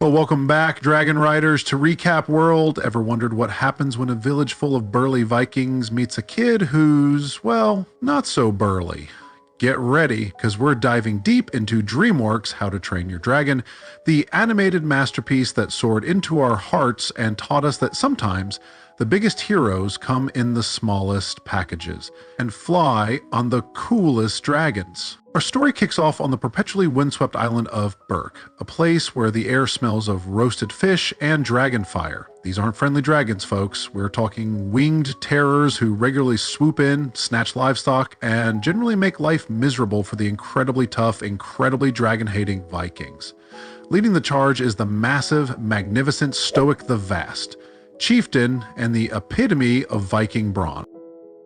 Well, welcome back, Dragon Riders, to Recap World. Ever wondered what happens when a village full of burly Vikings meets a kid who's, well, not so burly? Get ready, because we're diving deep into DreamWorks How to Train Your Dragon, the animated masterpiece that soared into our hearts and taught us that sometimes the biggest heroes come in the smallest packages and fly on the coolest dragons. Our story kicks off on the perpetually windswept island of Berk, a place where the air smells of roasted fish and dragon fire. These aren't friendly dragons, folks. We're talking winged terrors who regularly swoop in, snatch livestock, and generally make life miserable for the incredibly tough, incredibly dragon-hating Vikings. Leading the charge is the massive, magnificent Stoic the Vast, chieftain and the epitome of Viking brawn.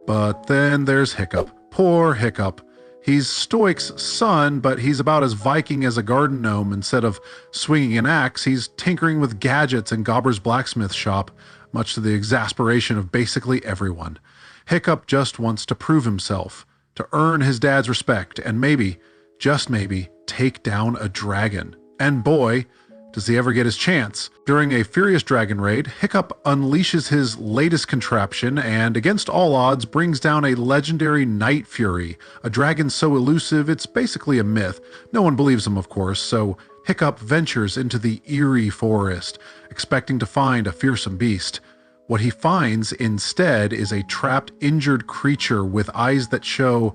But then there's Hiccup. Poor Hiccup. He's Stoic's son, but he's about as Viking as a garden gnome. Instead of swinging an axe, he's tinkering with gadgets in Gobber's blacksmith shop, much to the exasperation of basically everyone. Hiccup just wants to prove himself, to earn his dad's respect, and maybe, just maybe, take down a dragon. And boy, does he ever get his chance. During a furious dragon raid, Hiccup unleashes his latest contraption and, against all odds, brings down a legendary Night Fury, a dragon so elusive it's basically a myth. No one believes him, of course, so Hiccup ventures into the eerie forest, expecting to find a fearsome beast. What he finds instead is a trapped, injured creature with eyes that show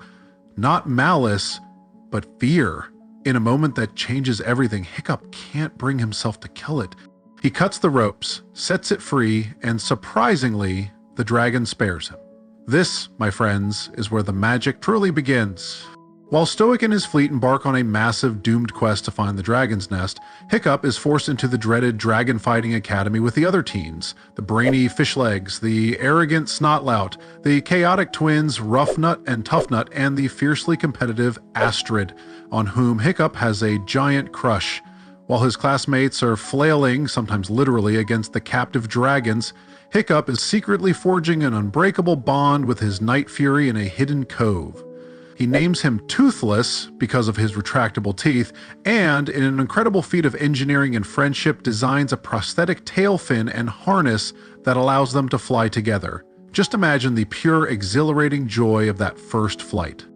not malice, but fear. In a moment that changes everything, Hiccup can't bring himself to kill it. He cuts the ropes, sets it free, and surprisingly, the dragon spares him. This, my friends, is where the magic truly begins. While Stoic and his fleet embark on a massive, doomed quest to find the dragon's nest, Hiccup is forced into the dreaded dragon fighting academy with the other teens, the brainy Fishlegs, the arrogant Snotlout, the chaotic twins Roughnut and Toughnut, and the fiercely competitive Astrid, on whom Hiccup has a giant crush. While his classmates are flailing, sometimes literally, against the captive dragons, Hiccup is secretly forging an unbreakable bond with his Night Fury in a hidden cove. He names him Toothless because of his retractable teeth, and in an incredible feat of engineering and friendship, designs a prosthetic tail fin and harness that allows them to fly together. Just imagine the pure, exhilarating joy of that first flight.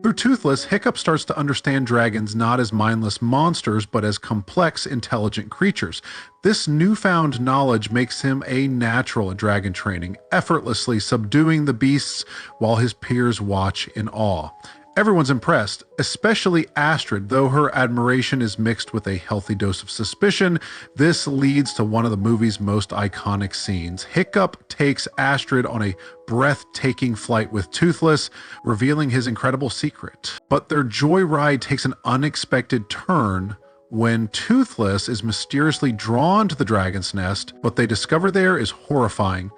Through Toothless, Hiccup starts to understand dragons not as mindless monsters, but as complex, intelligent creatures. This newfound knowledge makes him a natural at dragon training, effortlessly subduing the beasts while his peers watch in awe. Everyone's impressed, especially Astrid. Though her admiration is mixed with a healthy dose of suspicion, this leads to one of the movie's most iconic scenes. Hiccup takes Astrid on a breathtaking flight with Toothless, revealing his incredible secret. But their joyride takes an unexpected turn when Toothless is mysteriously drawn to the dragon's nest. What they discover there is horrifying.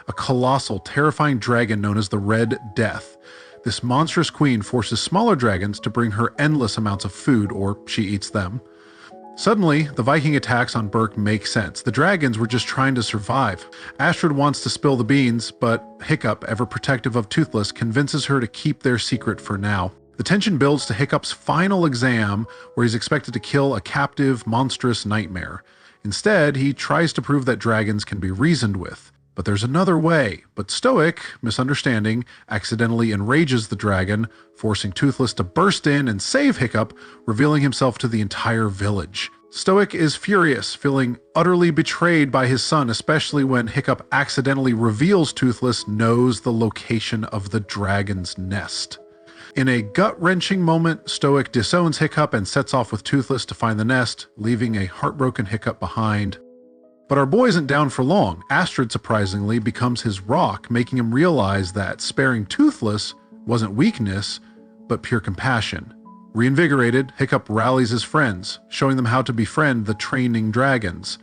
A colossal, terrifying dragon known as the Red Death. This monstrous queen forces smaller dragons to bring her endless amounts of food, or she eats them. Suddenly, the Viking attacks on Berk make sense. The dragons were just trying to survive. Astrid wants to spill the beans, but Hiccup, ever protective of Toothless, convinces her to keep their secret for now. The tension builds to Hiccup's final exam, where he's expected to kill a captive, monstrous nightmare. Instead, he tries to prove that dragons can be reasoned with. But there's another way. But Stoic, misunderstanding, accidentally enrages the dragon, forcing Toothless to burst in and save Hiccup, revealing himself to the entire village. Stoic is furious, feeling utterly betrayed by his son, especially when Hiccup accidentally reveals Toothless knows the location of the dragon's nest. In a gut-wrenching moment, Stoic disowns Hiccup and sets off with Toothless to find the nest, leaving a heartbroken Hiccup behind. But our boy isn't down for long. Astrid, surprisingly, becomes his rock, making him realize that sparing Toothless wasn't weakness, but pure compassion. Reinvigorated, Hiccup rallies his friends, showing them how to befriend the training dragons.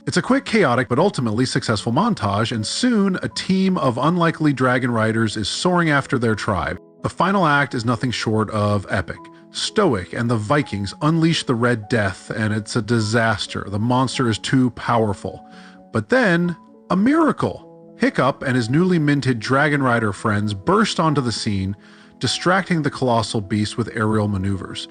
It's a quick, chaotic, but ultimately successful montage, and soon a team of unlikely dragon riders is soaring after their tribe. The final act is nothing short of epic. Stoic and the Vikings unleash the Red Death, and it's a disaster. The monster is too powerful. But then, a miracle! Hiccup and his newly minted Dragon Rider friends burst onto the scene, distracting the colossal beast with aerial maneuvers.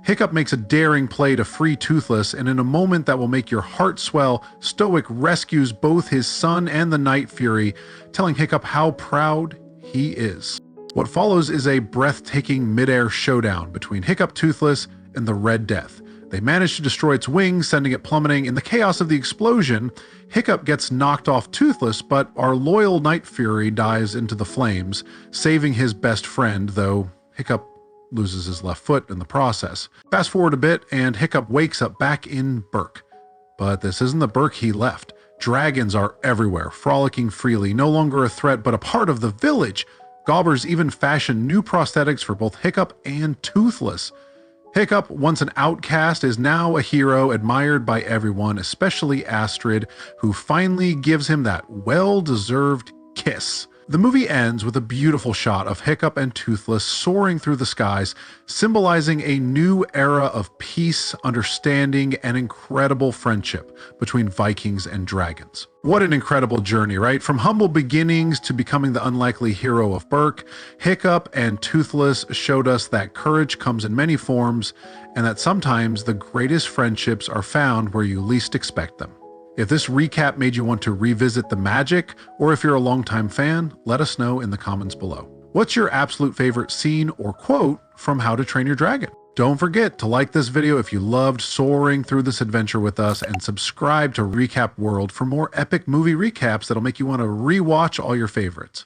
Hiccup makes a daring play to free Toothless, and in a moment that will make your heart swell, Stoic rescues both his son and the Night Fury, telling Hiccup how proud he is. What follows is a breathtaking mid-air showdown between Hiccup, Toothless, and the Red Death. They manage to destroy its wings, sending it plummeting. In the chaos of the explosion, Hiccup gets knocked off Toothless, but our loyal Night Fury dives into the flames, saving his best friend, though Hiccup loses his left foot in the process. Fast forward a bit, and Hiccup wakes up back in Berk. But this isn't the Berk he left. Dragons are everywhere, frolicking freely, no longer a threat, but a part of the village. Gobbers even fashion new prosthetics for both Hiccup and Toothless. Hiccup, once an outcast, is now a hero admired by everyone, especially Astrid, who finally gives him that well-deserved kiss. The movie ends with a beautiful shot of Hiccup and Toothless soaring through the skies, symbolizing a new era of peace, understanding, and incredible friendship between Vikings and dragons. What an incredible journey, right? From humble beginnings to becoming the unlikely hero of Berk, Hiccup and Toothless showed us that courage comes in many forms, and that sometimes the greatest friendships are found where you least expect them. If this recap made you want to revisit the magic, or if you're a longtime fan, let us know in the comments below. What's your absolute favorite scene or quote from How to Train Your Dragon? Don't forget to like this video if you loved soaring through this adventure with us, and subscribe to Recap World for more epic movie recaps that'll make you want to rewatch all your favorites.